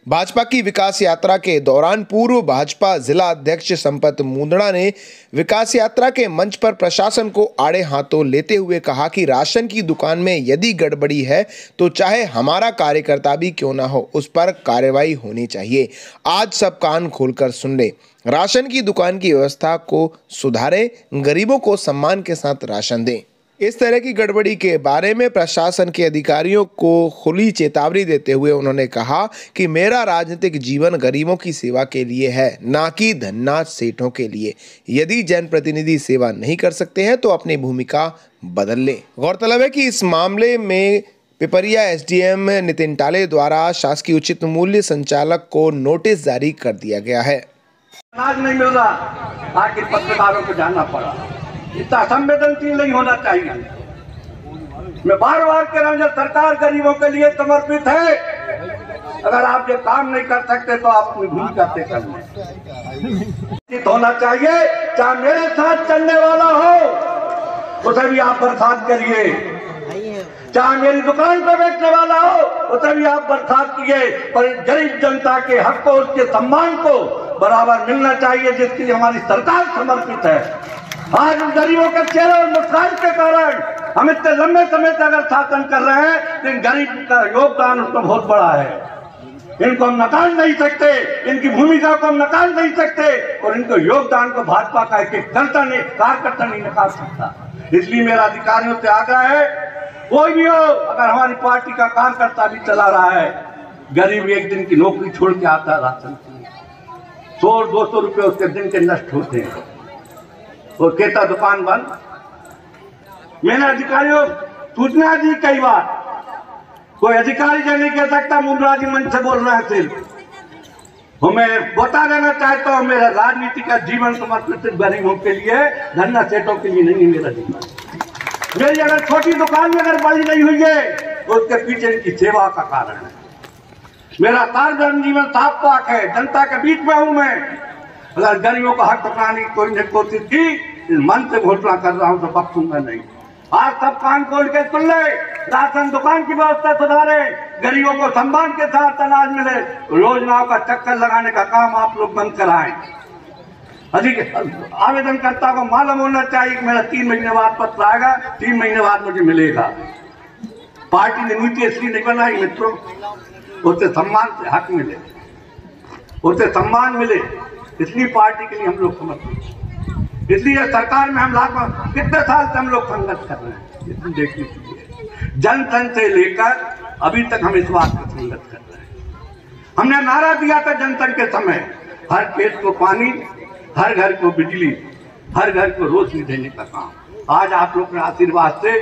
भाजपा की विकास यात्रा के दौरान पूर्व भाजपा जिला अध्यक्ष संपत मुंदड़ा ने विकास यात्रा के मंच पर प्रशासन को आड़े हाथों लेते हुए कहा कि राशन की दुकान में यदि गड़बड़ी है तो चाहे हमारा कार्यकर्ता भी क्यों ना हो, उस पर कार्रवाई होनी चाहिए। आज सब कान खोलकर सुन ले, राशन की दुकान की व्यवस्था को सुधारें, गरीबों को सम्मान के साथ राशन दें। इस तरह की गड़बड़ी के बारे में प्रशासन के अधिकारियों को खुली चेतावनी देते हुए उन्होंने कहा कि मेरा राजनीतिक जीवन गरीबों की सेवा के लिए है, ना कि धन्ना सेठों के लिए। यदि जनप्रतिनिधि सेवा नहीं कर सकते हैं तो अपनी भूमिका बदल लें। गौरतलब है कि इस मामले में पिपरिया एसडीएम नितिन टाले द्वारा शासकीय उचित मूल्य संचालक को नोटिस जारी कर दिया गया है। अनाज नहीं मिल रहा, आखिर पत्रकारों को जानना पड़ा। इतना संवेदनशील नहीं होना चाहिए। मैं बार बार कह रहा हूं, जब सरकार गरीबों के लिए समर्पित है, अगर आप ये काम नहीं कर सकते तो आप अपनी भूमिका तय कर लें। होना चाहिए, चाहे मेरे साथ चलने वाला हो उसे भी आप बर्खास्त करिए, चाहे मेरी दुकान पर बैठने वाला हो उसे भी आप बर्खास्त किए, पर गरीब जनता के हक को, उसके सम्मान को बराबर मिलना चाहिए, जिसकी हमारी सरकार समर्पित है। आज उन गरीबों के चेहरे और मुस्कान के कारण हम इतने लंबे समय से अगर शासन कर रहे हैं, लेकिन गरीब का योगदान उसमें बहुत बड़ा है। इनको हम नकार नहीं सकते, इनकी भूमिका को हम नकार नहीं सकते, और इनको योगदान को भाजपा का एक कार्यकर्ता नहीं नकार सकता। इसलिए मेरा अधिकारियों से आग्रह है, कोई भी हो, अगर हमारी पार्टी का कार्यकर्ता भी चला रहा है, गरीब एक दिन की नौकरी छोड़ के आता है राशन की, 100-200 रुपए उसके दिन के नष्ट होते हैं और कहता दुकान बंद। मैंने अधिकारियों सूचना दी कई बार, कोई अधिकारी जो नहीं कह सकता मुंद्रा जी मंच से बोल रहे हैं। सिर्फ मैं बता देना चाहता हूं, मेरा राजनीति का जीवन समर्पित सिर्फ गरीबों के लिए, धन्ना सेठों के लिए नहीं है। मेरा जीवन, मेरी अगर छोटी दुकान में अगर बड़ी नहीं हुई है तो उसके पीछे इनकी सेवा का कारण है। मेरा सार्वजनिक जीवन साफ पाक है, जनता के बीच में हूं मैं। अगर गरीबों का हक पकड़ाने की कोई ने कोशिश की, मन से घोषणा कर रहा हूं तो बख्शूंगा नहीं। आज सब कान खोल के सुन ले, राशन दुकान की व्यवस्था सुधारे, गरीबों को सम्मान के साथ अनाज मिले, योजनाओं का चक्कर लगाने का काम आप लोग बंद कराएं। अधिक आवेदनकर्ता को मालूम होना चाहिए कि मेरा 3 महीने बाद पत्र आएगा, 3 महीने बाद मुझे मिलेगा। पार्टी ने नीति इसलिए नहीं बनाई मित्रों, उससे सम्मान से हक मिले, उससे सम्मान मिले, इसलिए पार्टी के लिए हम लोग समर्पित। इसलिए सरकार में हम कितने साल से हम लोग संघर्ष कर रहे हैं, देखिए जनसंघ से लेकर अभी तक हम इस बात पर संघर्ष कर रहे हैं। हमने नारा दिया था जनसंघ के समय, हर खेत को पानी, हर घर को बिजली, हर घर को रोशनी देने का काम। आज आप लोग के आशीर्वाद से।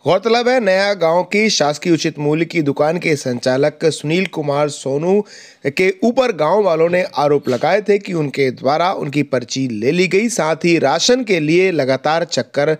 गौरतलब है, नया गांव की शासकीय उचित मूल्य की दुकान के संचालक सुनील कुमार सोनू के ऊपर गांव वालों ने आरोप लगाए थे कि उनके द्वारा उनकी पर्ची ले ली गई, साथ ही राशन के लिए लगातार चक्कर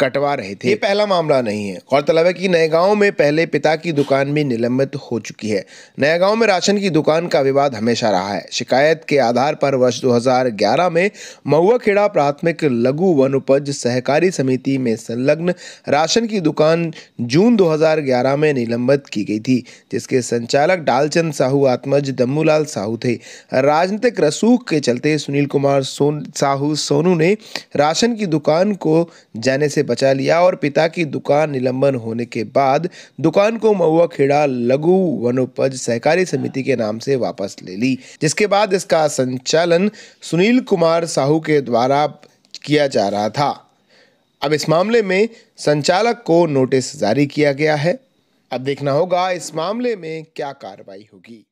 कटवा रहे थे। ये पहला मामला नहीं है। गौरतलब है कि नए गांव में पहले पिता की दुकान भी निलंबित हो चुकी है। नए गांव में राशन की दुकान का विवाद हमेशा रहा है। शिकायत के आधार पर वर्ष 2011 में महुआ खेड़ा प्राथमिक लघु वनोपज सहकारी समिति में संलग्न राशन की दुकान जून 2011 में निलंबित की गई थी, जिसके संचालक डालचंद साहू आत्मज दम्मूलाल साहू थे। राजनीतिक रसूख के चलते सुनील कुमार साहू सोनू ने राशन की दुकान को जाने से बचा लिया और पिता की दुकान निलंबन होने के बाद दुकान को महुआ खेड़ा लघु वनोपज सहकारी समिति के नाम से वापस ले ली, जिसके बाद इसका संचालन सुनील कुमार साहू के द्वारा किया जा रहा था। अब इस मामले में संचालक को नोटिस जारी किया गया है। अब देखना होगा इस मामले में क्या कार्रवाई होगी।